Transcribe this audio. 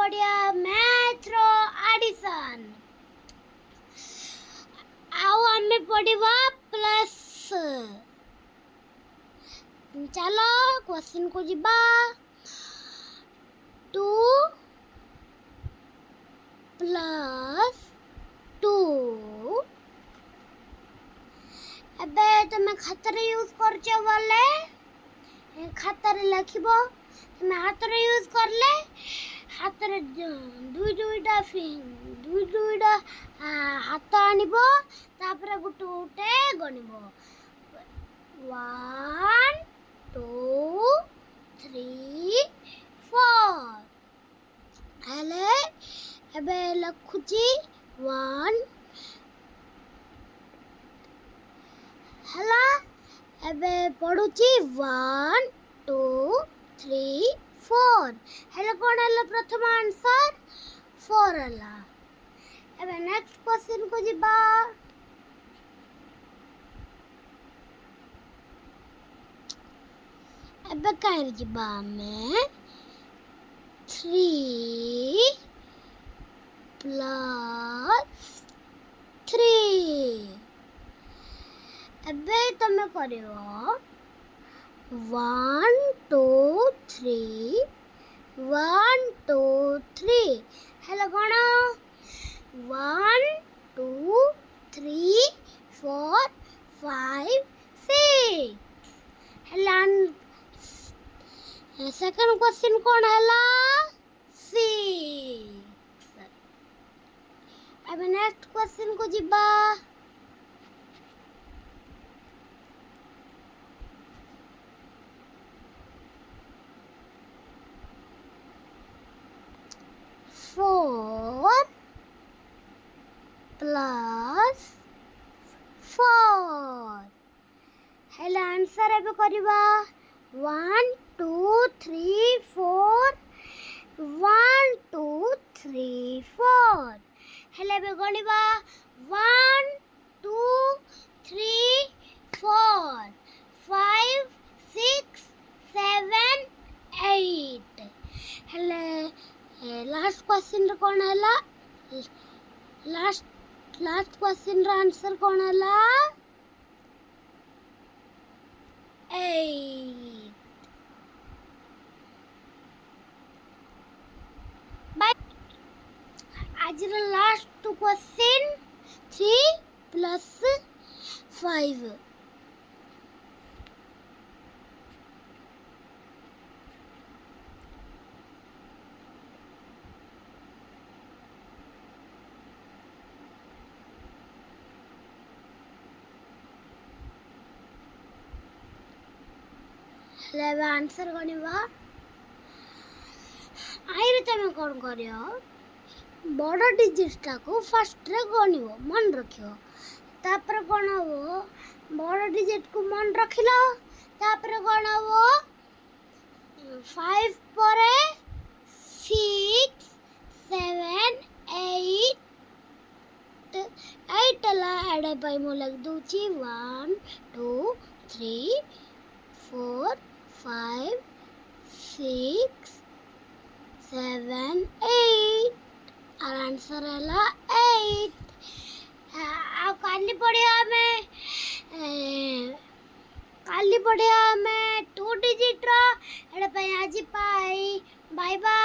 पढ़िया मैथ रो एडिशन। आओ आमे पढ़िबा प्लस। चलो क्वेश्चन को जिबा 2 प्लस 2 एबे तुम खातर यूज करछ बोले खातर लिखबो तुम हातर यूज करले हातर दुई दुईटा हाथ आनिबो तापर गुटे गुटे गनिबो 1 2 3 4 हेले एबे लखुची 1 हला एबे पढुची 1 2 3 4 हेले कोन हला प्रथम आंसर 4 हला। एबे नेक्स्ट क्वेश्चन को जिबा एबे कायर जिबा में 3 प्लस 3 एबे तमे करियो 1 2 3 1 2 3 हेलो कोन 1 2 3 4 5 6 हेला सेकंड क्वेश्चन कोन हला 6 अब नेक्स्ट क्वेश्चन को जिबा 4 प्लस 4 हेला आंसर एबे करिबा 1 2 3 4 1 2 3 4 हेला एबे गनिबा 1 2 3 4 5 6 7 8 हेले लास्ट क्वेश्चन कौन हला लास्ट क्वेश्चन रा आंसर कौन हला 8 बाय आज रा लास्ट क्वेश्चन 3 प्लस 5 लेबे आंसर गनिबा आइरे तमे कोन करियो बड़ डिजिट को फर्स्ट रे गनिबो मन रखियो तापर कोन हो बड़ डिजिट को मन रखिलो तापर कोन हो 5 परे 6 7 8 ला एडे पाई मो लग दूची 1 2 3 4 5 6 7 8 और आंसर है 8 आ काली पढ़िया में 2 डिजिट रो एडे पे आज पाई बाय बाय।